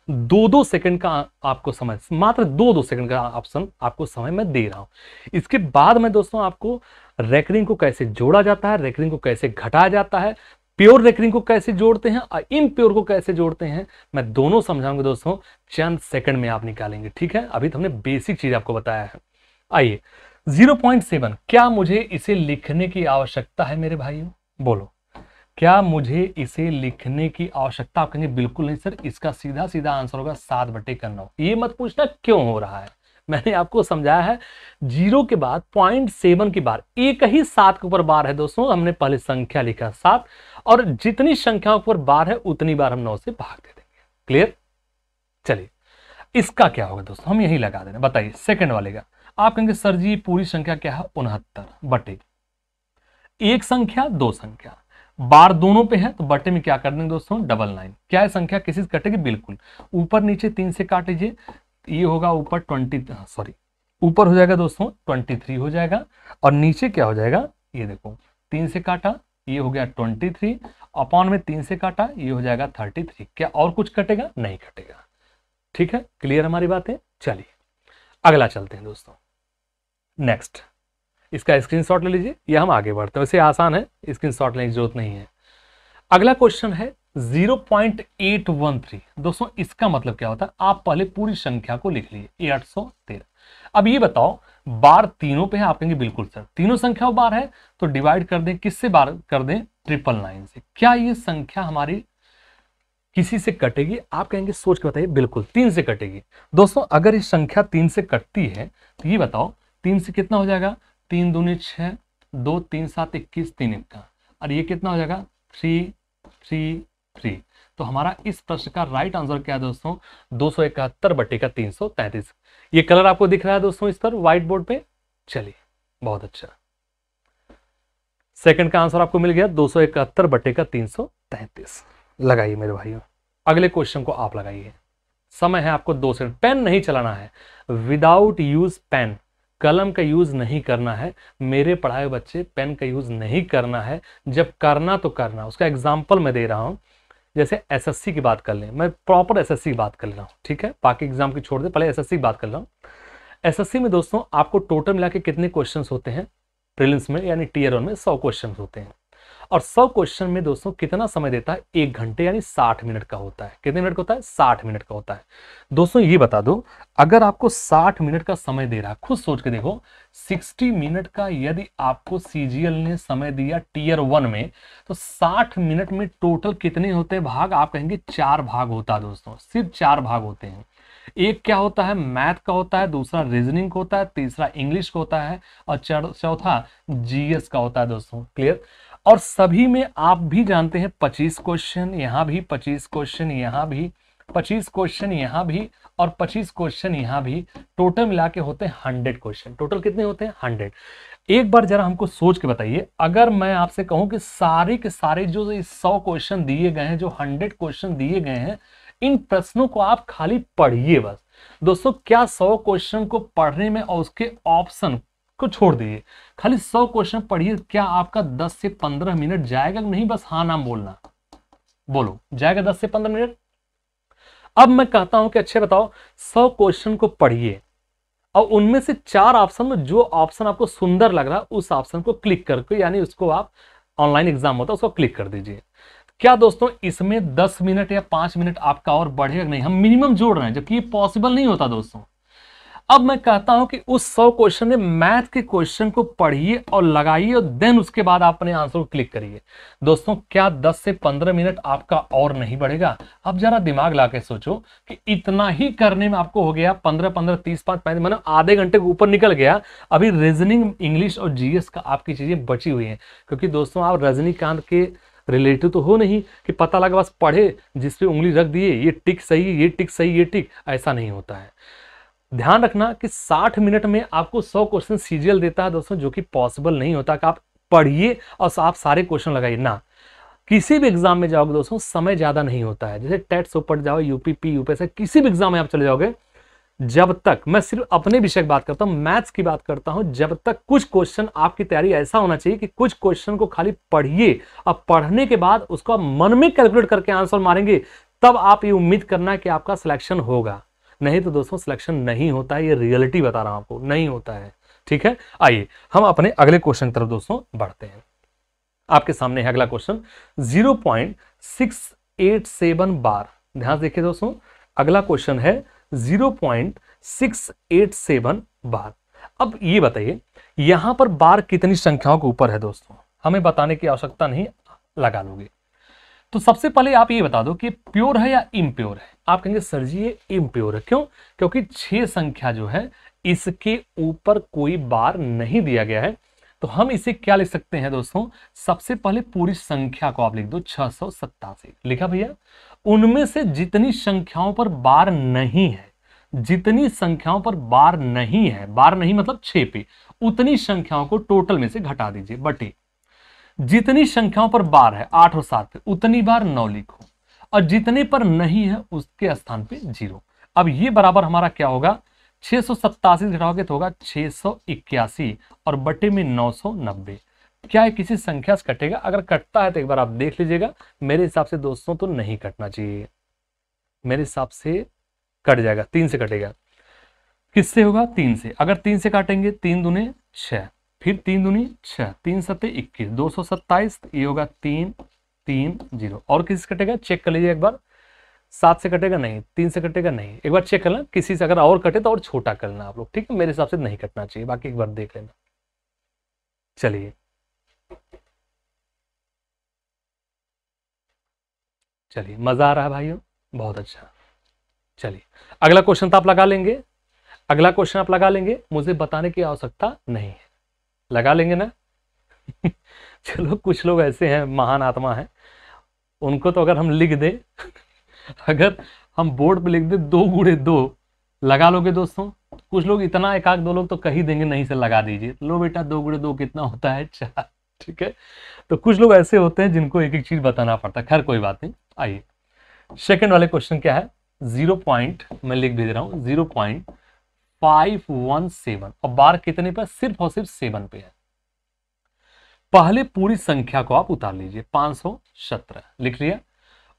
2-2 सेकंड का आपको समय, मात्र 2-2 सेकंड का ऑप्शन आपको समय मैं दे रहा हूं। इसके बाद मैं दोस्तों आपको रेकरिंग को कैसे जोड़ा जाता है, रेकरिंग को कैसे घटाया जाता है, प्योर रेकरिंग को कैसे जोड़ते हैं और इम्प्योर को कैसे जोड़ते हैं, मैं दोनों समझाऊंगा दोस्तों। चंद सेकंड में आप निकालेंगे, ठीक है। अभी तो हमने बेसिक चीज आपको बताया है। आइए 0.7, क्या मुझे इसे लिखने की आवश्यकता है मेरे भाइयों? बोलो, क्या मुझे इसे लिखने की आवश्यकता? आप कहेंगे बिल्कुल नहीं सर, इसका सीधा सीधा आंसर होगा 7/9। ये मत पूछना क्यों हो रहा है, मैंने आपको समझाया है। 0 के बाद 0.7 की बार, एक ही 7 के ऊपर बार है दोस्तों, हमने पहले संख्या लिखा 7, और जितनी संख्याओं के ऊपर बार है उतनी बार हम 9 से भाग दे देंगे। क्लियर? चलिए इसका क्या होगा दोस्तों, हम यही लगा देना। बताइए सेकंड वाले का। आप कहेंगे सर जी पूरी संख्या क्या है? 69 बटे एक संख्या, दो संख्या, बार दोनों पे है तो बटे में क्या कर देंगे दोस्तों? 99। क्या है संख्या किसी से कटेगी? बिल्कुल, ऊपर नीचे 3 से काट लीजिए, ये होगा ऊपर 20, ऊपर हो जाएगा दोस्तों 23 हो जाएगा, और नीचे क्या हो जाएगा? ये देखो 3 से काटा, ये हो गया 23, अपॉन में 3 से काटा, ये हो जाएगा 33। क्या और कुछ कटेगा? नहीं कटेगा। ठीक है, क्लियर हमारी बातें? चलिए अगला चलते हैं दोस्तों। नेक्स्ट, इसका स्क्रीनशॉट ले लीजिए, ये हम आगे बढ़ते हैं। वैसे आसान है, स्क्रीनशॉट लेने की जरूरत नहीं है। अगला क्वेश्चन है 0.813। दोस्तों इसका मतलब क्या होता है? आप पहले पूरी संख्या को लिख लीजिए 813। अब ये बताओ बार तीनों पे है? आप कहेंगे बिल्कुल सर, तीनों संख्या बार है तो डिवाइड कर दें, किससे बार कर दें? 999 से। क्या ये संख्या हमारी किसी से कटेगी? आप कहेंगे सोच के बताइए, बिल्कुल 3 से कटेगी। दोस्तों अगर ये संख्या 3 से कटती है तो ये बताओ 3 से कितना हो जाएगा? 3 दूनी 6, 2 3 7 21, 3 1, और ये कितना हो जाएगा? 3 3 3। तो हमारा इस प्रश्न का राइट आंसर क्या है दोस्तों? 271/333। ये कलर आपको दिख रहा है दोस्तों इस पर व्हाइट बोर्ड पे? चलिए बहुत अच्छा, सेकंड का आंसर आपको मिल गया 271/333। लगाइए मेरे भाइयों, अगले क्वेश्चन को आप लगाइए। समय है आपको 2 सेकंड। पेन नहीं चलाना है, विदाउट यूज पेन, कलम का यूज नहीं करना है मेरे पढ़ाए बच्चे, पेन का यूज नहीं करना है। जब करना तो करना, उसका एग्जाम्पल मैं दे रहा हूं। जैसे एसएससी की बात कर लें, मैं प्रॉपर एसएससी की बात कर रहा हूं, ठीक है, बाकी एग्जाम की छोड़ दे, पहले एसएससी की बात कर रहा हूं। एसएससी में दोस्तों आपको टोटल मिला के कितने क्वेश्चन होते हैं? प्रीलिम्स में यानी टीयर 1 में 100 क्वेश्चन होते हैं, और 100 क्वेश्चन में दोस्तों कितना समय देता है? 1 घंटे यानी 60 मिनट का होता है। कितने मिनट का होता है? 60 मिनट का होता है। दोस्तों ये बता दो, अगर आपको 60 मिनट का समय दे रहा है, खुद सोच के देखो, 60 मिनट का यदि आपको सीजीएल ने समय दिया टीयर 1 में, तो 60 मिनट में टोटल कितने होते हैं भाग? आप कहेंगे 4 भाग होता है दोस्तों, सिर्फ 4 भाग होते हैं। एक क्या होता है? मैथ का होता है, दूसरा रीजनिंग का होता है, तीसरा इंग्लिश का होता है, और चौथा जीएस का होता है दोस्तों। क्लियर? और सभी में आप भी जानते हैं 25 क्वेश्चन, यहां भी 25 क्वेश्चन, यहां भी 25 क्वेश्चन, यहां भी, और 25 क्वेश्चन यहां भी, टोटल मिला के होते हैं 100 क्वेश्चन। टोटल कितने होते हैं? 100। एक बार जरा हमको सोच के बताइए, अगर मैं आपसे कहूं कि सारे के सारे जो 100 क्वेश्चन दिए गए हैं, जो 100 क्वेश्चन दिए गए हैं, इन प्रश्नों को आप खाली पढ़िए बस। दोस्तों क्या 100 क्वेश्चन को पढ़ने में और उसके ऑप्शन को छोड़ दीजिए, खाली 100 क्वेश्चन पढ़िए, क्या आपका 10 से 15 मिनट जाएगा? नहीं, बस हाँ नाम बोलना। बोलो, जाएगा 10 से 15 मिनट? अब मैं कहता हूं कि अच्छे बताओ, 100 क्वेश्चन को पढ़िए और उनमें से 4 ऑप्शन में जो ऑप्शन आपको सुंदर लग रहा है उस ऑप्शन को क्लिक करके, यानी उसको आप ऑनलाइन एग्जाम होता है उसको क्लिक कर दीजिए। क्या दोस्तों इसमें 10 मिनट या 5 मिनट आपका और बढ़ेगा? नहीं, हम मिनिमम जोड़ रहे हैं, जबकि ये पॉसिबल नहीं होता दोस्तों। अब मैं कहता हूं कि उस 100 क्वेश्चन में मैथ के क्वेश्चन को पढ़िए और लगाइए, और देन उसके बाद आप अपने आंसर को क्लिक करिए। दोस्तों क्या 10 से 15 मिनट आपका और नहीं बढ़ेगा? अब जरा दिमाग ला के सोचो कि इतना ही करने में आपको हो गया 15-15, 30-5, 35, मतलब आधे घंटे के ऊपर निकल गया। अभी रीजनिंग, इंग्लिश और जीएस का आपकी चीजें बची हुई हैं, क्योंकि दोस्तों आप रजनीकांत के रिलेटिव तो हो नहीं कि पता लगा बस पढ़े, जिसपे उंगली रख दिए, ये टिक सही, ये टिक सही, ये टिक, ऐसा नहीं होता है। ध्यान रखना कि 60 मिनट में आपको 100 क्वेश्चन सीजीएल देता है दोस्तों, जो कि पॉसिबल नहीं होता कि आप पढ़िए और आप सारे क्वेश्चन लगाइए ना। किसी भी एग्जाम में जाओगे दोस्तों समय ज्यादा नहीं होता है, जैसे टेट सुपर जाओ, यूपीपी, यूपीएससी, किसी भी एग्जाम में आप चले जाओगे जब तक, मैं सिर्फ अपने विषय की बात करता हूं, मैथ्स की बात करता हूं, जब तक कुछ क्वेश्चन आपकी तैयारी ऐसा होना चाहिए कि कुछ क्वेश्चन को खाली पढ़िए, अब पढ़ने के बाद उसको मन में कैलकुलेट करके आंसर मारेंगे, तब आप ये उम्मीद करना कि आपका सिलेक्शन होगा। नहीं तो दोस्तों सिलेक्शन नहीं होता है, ये रियलिटी बता रहा हूं आपको, नहीं होता है। ठीक है, आइए हम अपने अगले क्वेश्चन की तरफ दोस्तों बढ़ते हैं। आपके सामने है अगला क्वेश्चन 0.687 बार। ध्यान देखिए दोस्तों, अगला क्वेश्चन है 0.687 बार। अब ये बताइए यहां पर बार कितनी संख्याओं के ऊपर है दोस्तों, हमें बताने की आवश्यकता नहीं, लगा लोगे। तो सबसे पहले आप ये बता दो कि प्योर है या इम्प्योर है। आप कहेंगे सर जी ये इम्प्योर है, क्यों? क्योंकि 6 संख्या जो है इसके ऊपर कोई बार नहीं दिया गया है। तो हम इसे क्या लिख सकते हैं दोस्तों, सबसे पहले पूरी संख्या को आप लिख दो 687। लिखा भैया? उनमें से जितनी संख्याओं पर बार नहीं है, जितनी संख्याओं पर बार नहीं है, बार नहीं मतलब 6 पे, उतनी संख्याओं को टोटल में से घटा दीजिए, बटे जितनी संख्याओं पर बार है 8 और 7 पे, उतनी बार 9 लिखो, और जितने पर नहीं है उसके स्थान पे 0। अब ये बराबर हमारा क्या होगा, 687 घटाओगे तो होगा 681 और बटे में 990। क्या है किसी संख्या से कटेगा? अगर कटता है तो एक बार आप देख लीजिएगा। मेरे हिसाब से दोस्तों तो नहीं कटना चाहिए, मेरे हिसाब से कट जाएगा, 3 से कटेगा। किससे होगा? 3 से। अगर 3 से काटेंगे 3 दूने 6, फिर 3 दूनी 6, 3 सत्ते 21, 227, ये होगा 3 3 0। और किसी से कटेगा? चेक कर लीजिए एक बार। 7 से कटेगा? नहीं। 3 से कटेगा? नहीं। एक बार चेक कर लेना, किसी से अगर और कटे तो और छोटा कर लेना आप लोग, ठीक है? मेरे हिसाब से नहीं कटना चाहिए, बाकी एक बार देख लेना। चलिए चलिए, मजा आ रहा है भाइयों? बहुत अच्छा। चलिए अगला क्वेश्चन तो आप लगा लेंगे, अगला क्वेश्चन आप लगा लेंगे, मुझे बताने की आवश्यकता नहीं है, लगा लेंगे ना? चलो कुछ लोग ऐसे हैं, महान आत्मा है, उनको तो अगर हम लिख दें अगर हम बोर्ड पे लिख दे 2 गुणे 2, लगा लोगे दोस्तों? कुछ लोग इतना, एक आध दो लोग तो कह ही देंगे नहीं से लगा दीजिए। लो बेटा 2 गुणे 2 कितना होता है? 4। ठीक है, तो कुछ लोग ऐसे होते हैं जिनको एक एक चीज बताना पड़ता है। खैर कोई बात नहीं, आइए सेकंड वाले क्वेश्चन क्या है, 0 पॉइंट, मैं लिख भी दे रहा हूं 0.517, और बार कितने पर? सिर्फ और सिर्फ 7 पे है। पहले पूरी संख्या को आप उतार लीजिए, 517 लिख लिया।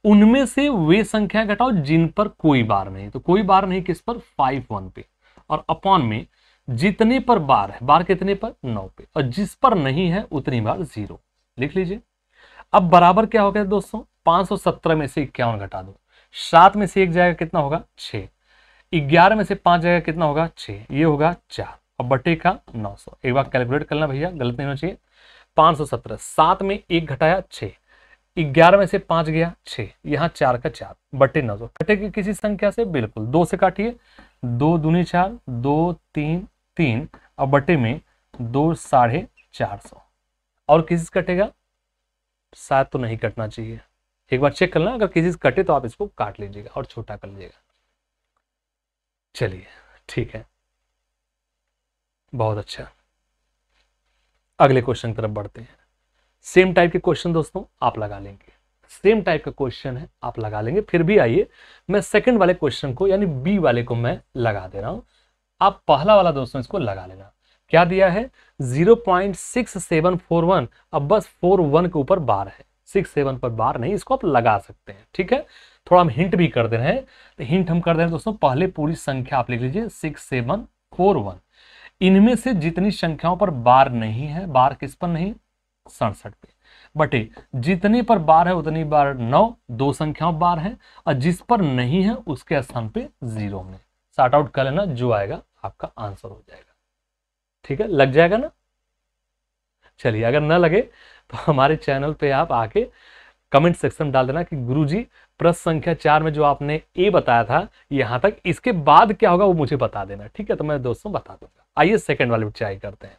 उनमें से वे संख्या घटाओ जिन पर कोई बार नहीं, तो कोई बार नहीं किस पर? 51 पे, और अपॉन में जितने पर बार है, बार कितने पर? 9 पे, और जिस पर नहीं है उतनी बार 0 लिख लीजिए। अब बराबर क्या हो गया दोस्तों, 517 में से 51 घटा दो, 7 में से 1 जाएगा कितना होगा? 6, 11 में से 5 जाएगा कितना होगा? 6, ये होगा 4, और बटे का 900। एक बार कैलकुलेट करना भैया, गलत नहीं होना चाहिए। 517, 7 में 1 घटाया 6, 11 में से 5 गया 6, यहां 4 का 4, बटे 900। कटेगी किसी संख्या से? बिल्कुल, 2 से काटिए, 2 दूनी 4, 2 3 3, और बटे में 2 450। और किसी से कटेगा? शायद तो नहीं कटना चाहिए, एक बार चेक करना, अगर किसी से कटे तो आप इसको काट लीजिएगा और छोटा कर लीजिएगा। चलिए ठीक है, बहुत अच्छा। अगले क्वेश्चन की तरफ बढ़ते हैं। सेम टाइप के क्वेश्चन दोस्तों आप लगा लेंगे, सेम टाइप का क्वेश्चन है, आप लगा लेंगे। फिर भी आइए मैं सेकंड वाले क्वेश्चन को यानी बी वाले को मैं लगा दे रहा हूं, आप पहला वाला दोस्तों इसको लगा लेना। क्या दिया है? 0.6741, अब बस 41 के ऊपर बार है, 67 पर बार नहीं, इसको आप लगा सकते हैं। ठीक है, थोड़ा हम हिंट भी कर दे रहे हैं, तो हिंट हम कर दे रहे हैं दोस्तों, पहले पूरी संख्या आप लिख लीजिए 6741। इनमें से जितनी संख्याओं पर बार नहीं है, बार किस पर नहीं? 67 पे, बटे जितने पर बार है उतनी बार 9, 2 संख्याओं बार है, और जिस पर नहीं है उसके स्थान पे 0 में सॉर्ट आउट कर लेना, जो आएगा आपका आंसर हो जाएगा। ठीक है, लग जाएगा ना? चलिए अगर ना लगे तो हमारे चैनल पे आप आके कमेंट सेक्शन डाल देना कि गुरुजी प्रश्न संख्या 4 में जो आपने ए बताया था यहां तक, इसके बाद क्या होगा वो मुझे बता देना। ठीक है, तो मैं दोस्तों बता दूंगा। आइए सेकंड वाले ट्राई करते हैं।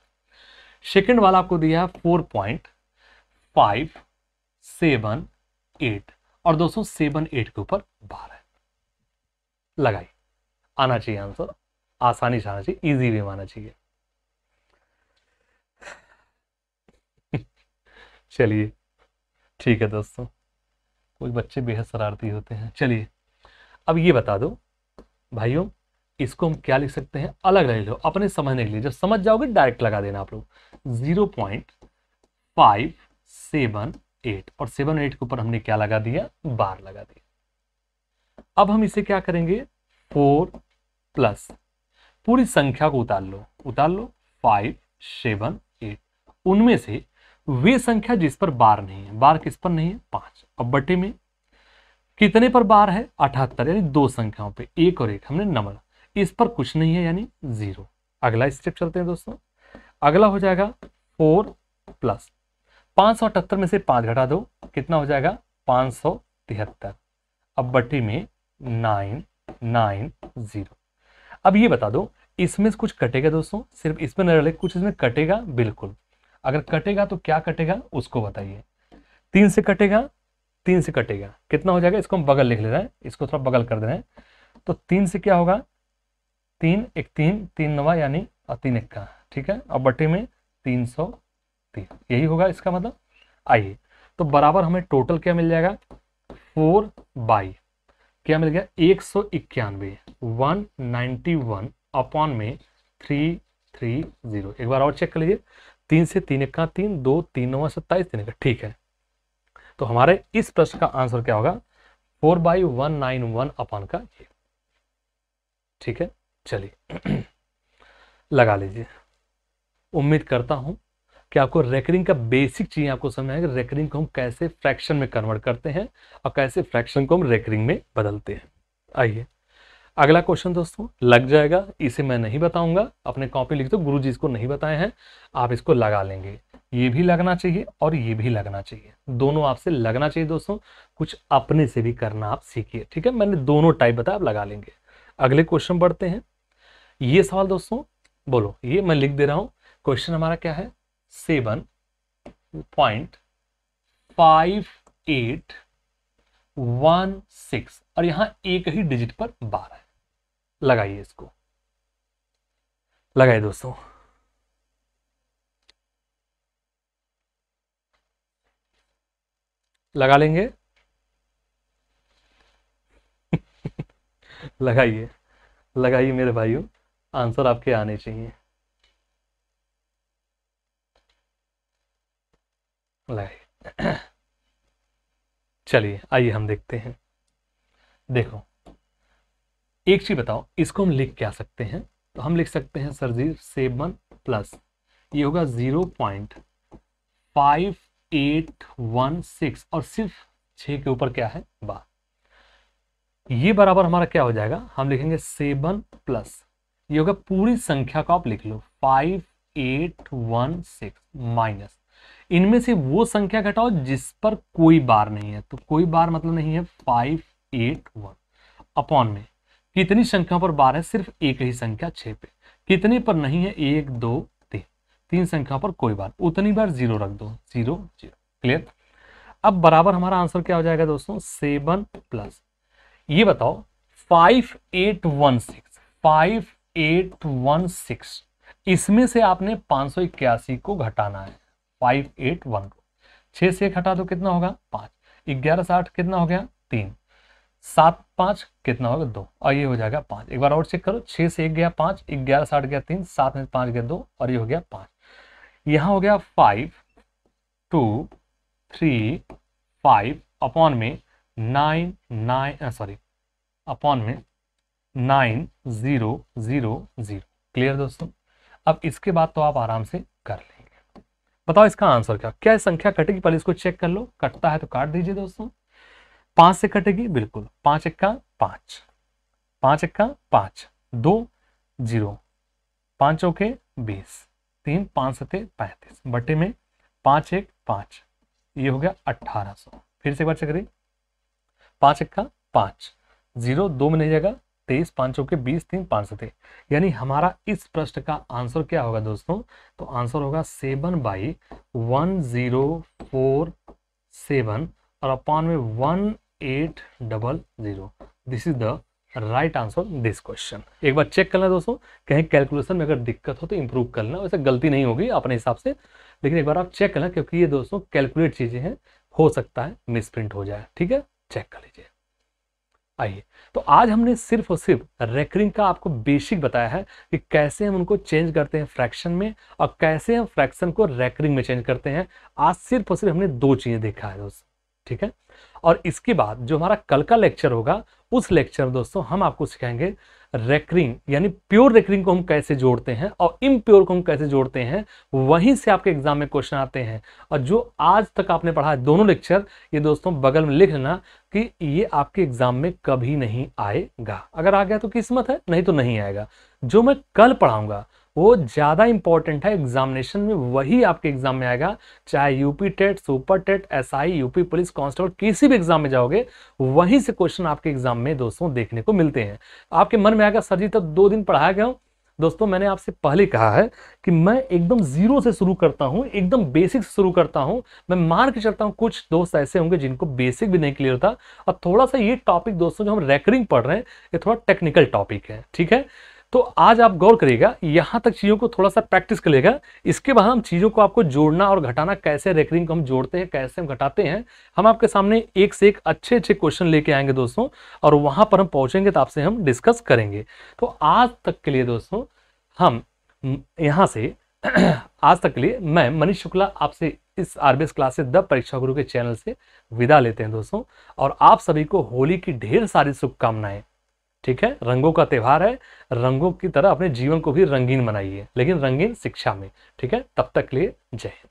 सेकंड वाला आपको दिया है 4.578, और दोस्तों 7 8 के ऊपर बार है। लगाई, आना चाहिए आंसर, आसानी से आना चाहिए, इजी भी आना चाहिए। चलिए ठीक है दोस्तों, कुछ बच्चे बेहद शरारती होते हैं। चलिए अब ये बता दो भाइयों, इसको हम क्या लिख सकते हैं, अलग ले लो अपने समझने के लिए, जब समझ जाओगे डायरेक्ट लगा देना आप लोग। 0.578 और 7 8 के ऊपर हमने क्या लगा दिया, बार लगा दिया। अब हम इसे क्या करेंगे, 4 प्लस पूरी संख्या को उतार लो 5 7 8, उनमें से वे संख्या जिस पर बार नहीं है, बार किस पर नहीं है, 5। अब बटे में कितने पर बार है, 78, यानी दो संख्याओं पे, एक और एक हमने नंबर, इस पर कुछ नहीं है यानी 0। अगला स्टेप चलते हैं दोस्तों, अगला हो जाएगा 4 प्लस 578 में से 5 घटा दो, कितना हो जाएगा 573। अब बटे में 990। अब ये बता दो इसमें से कुछ कटेगा दोस्तों, सिर्फ इसमें नहीं रहे, कुछ इसमें कटेगा, बिल्कुल। अगर कटेगा तो क्या कटेगा उसको बताइए। 3 से कटेगा, 3 से कटेगा, कितना हो जाएगा, इसको हम बगल लिख ले रहे हैं, इसको थोड़ा बगल कर दे रहे हैं। तो 3 से क्या होगा, 3 1 3 3 9 यानी 3 1 का, ठीक है। अब बटे में 303, यही होगा इसका मतलब। आइए तो बराबर हमें टोटल क्या मिल जाएगा, 4 बाई क्या मिल गया, 191, 191 अपॉन में 330। एक बार और चेक कर लीजिए, 3 से 3 1 का 3, 2 3 9 27, 3 का, ठीक है। तो हमारे इस प्रश्न का आंसर क्या होगा, 4/191 अपॉन का ये, ठीक है। चलिए लगा लीजिए। उम्मीद करता हूं कि आपको रेकरिंग का बेसिक चीज आपको समझ आएगा, रेकरिंग को हम कैसे फ्रैक्शन में कन्वर्ट करते हैं और कैसे फ्रैक्शन को हम रेकरिंग में बदलते हैं। आइए अगला क्वेश्चन दोस्तों लग जाएगा, इसे मैं नहीं बताऊंगा, अपने कॉपी लिख दो, गुरुजी इसको नहीं बताए हैं, आप इसको लगा लेंगे। ये भी लगना चाहिए और ये भी लगना चाहिए, दोनों आपसे लगना चाहिए दोस्तों। कुछ अपने से भी करना आप सीखिए, ठीक है। मैंने दोनों टाइप बताया, आप लगा लेंगे। अगले क्वेश्चन बढ़ते हैं। ये सवाल दोस्तों बोलो, ये मैं लिख दे रहा हूं। क्वेश्चन हमारा क्या है, 7.5816 और यहां एक ही डिजिट पर बार है। लगाइए इसको, लगाइए दोस्तों। लगा लेंगे लगाइए लगाइए मेरे भाइयों, आंसर आपके आने चाहिए। लगाइए। चलिए आइए हम देखते हैं। देखो एक चीज बताओ, इसको हम लिख क्या सकते हैं, तो हम लिख सकते हैं सर जी 7 प्लस ये होगा 0.5816 और सिर्फ 6 के ऊपर क्या है, बार। ये बराबर हमारा क्या हो जाएगा, हम लिखेंगे 7 प्लस ये होगा पूरी संख्या को आप लिख लो 5816 माइनस इनमें से वो संख्या घटाओ जिस पर कोई बार नहीं है, तो कोई बार मतलब नहीं है 581 अपॉन में कितनी संख्या पर बार है, सिर्फ एक ही संख्या 6 पे, कितने पर नहीं है 1 2 3, 3 संख्या पर कोई बार, उतनी बार 0 रख दो, 0 0। क्लियर। अब बराबर हमारा आंसर क्या हो जाएगा दोस्तों, 7 प्लस ये बताओ 5816 इसमें से आपने 581 को घटाना है, 581 को 6 से घटा दो कितना होगा 5, 11 से 8 कितना हो गया 3, 7 5 कितना होगा 2 और ये हो जाएगा 5। एक बार और चेक करो, 6 से 1 गया 5, 11 से 8 गया 3, 7 में 5 गया 2 और ये हो गया 5। यहाँ हो गया 5 2 3 5 अपॉन में 9 9 सॉरी अपॉन में 9 0 0 0। क्लियर दोस्तों। अब इसके बाद तो आप आराम से कर लेंगे। बताओ इसका आंसर क्या, क्या संख्या कटेगी, पहले इसको चेक कर लो, कटता है तो काट दीजिए दोस्तों। 5 से कटेगी, बिल्कुल, 5 1 का 5, 5 1 का 5, 2 0, 5 चौके 20, 3 5 7 35 बटे में 5 1 5, ये हो गया 1800। फिर से एक बार चेक करिए, 5 1 का 5, 0 2 में नहीं जाएगा, 23 5 चौके 20, 3 5 7, यानी हमारा इस प्रश्न का आंसर क्या होगा दोस्तों, तो आंसर होगा 7/1047 और अपॉन में 1800। This is the right answer this question. एक बार चेक करना दोस्तों, कहीं कैलकुलेशन में अगर दिक्कत हो तो इंप्रूव कर लेना, वैसे गलती नहीं होगी अपने हिसाब से, लेकिन एक बार आप चेक करना, क्योंकि ये दोस्तों कैलकुलेट चीजें हैं, हो सकता है मिसप्रिंट हो जाए, ठीक है। चेक कर लीजिए। आइए, तो आज हमने सिर्फ और सिर्फ रेकरिंग का आपको बेसिक बताया है कि कैसे हम उनको चेंज करते हैं फ्रैक्शन में और कैसे हम फ्रैक्शन को रेकरिंग में चेंज करते हैं। आज सिर्फ और सिर्फ हमने दो चीजें देखा है दोस्तों, ठीक है। और इसके बाद जो हमारा कल का लेक्चर होगा, उस लेक्चर में दोस्तों हम आपको सिखाएंगे रेकरिंग यानी प्योर रेकरिंग को हम कैसे जोड़ते हैं और इम्प्योर को हम कैसे जोड़ते हैं। वहीं से आपके एग्जाम में क्वेश्चन आते हैं। और जो आज तक आपने पढ़ा है दोनों लेक्चर, ये दोस्तों बगल में लिख लेना कि ये आपके एग्जाम में कभी नहीं आएगा। अगर आ गया तो किस्मत है, नहीं तो नहीं आएगा। जो मैं कल पढ़ाऊंगा वो ज्यादा इंपॉर्टेंट है एग्जामिनेशन में, वही आपके एग्जाम में आएगा। चाहे UP TET, super TET, SI, UP police constable, किसी भी एग्जाम में जाओगे वहीं से क्वेश्चन आपके एग्जाम में दोस्तों देखने को मिलते हैं। आपके मन में आएगा सर जी तब 2 दिन पढ़ाया गया हूं। दोस्तों मैंने आपसे पहले कहा है कि मैं एकदम जीरो से शुरू करता हूं, एकदम बेसिक से शुरू करता हूं। मैं मान के चलता हूं कुछ दोस्त ऐसे होंगे जिनको बेसिक भी नहीं क्लियर था। और थोड़ा सा ये टॉपिक दोस्तों जो हम रेकरिंग पढ़ रहे हैं ये थोड़ा टेक्निकल टॉपिक है, ठीक है। तो आज आप गौर करिएगा, यहां तक चीजों को थोड़ा सा प्रैक्टिस करिएगा। इसके बाद हम चीजों को आपको जोड़ना और घटाना, कैसे रेकरिंग को हम जोड़ते हैं, कैसे हम घटाते हैं, हम आपके सामने एक से एक अच्छे अच्छे क्वेश्चन लेके आएंगे दोस्तों। और वहां पर हम पहुंचेंगे तो आपसे हम डिस्कस करेंगे। तो आज तक के लिए दोस्तों हम यहां से आज तक के लिए मैं मनीष शुक्ला आपसे इस आरबीएस क्लासेस द परीक्षा गुरु के चैनल से विदा लेते हैं दोस्तों। और आप सभी को होली की ढेर सारी शुभकामनाएं, ठीक है। रंगों का त्योहार है, रंगों की तरह अपने जीवन को भी रंगीन बनाइए, लेकिन रंगीन शिक्षा में, ठीक है। तब तक के लिए जय हिंद।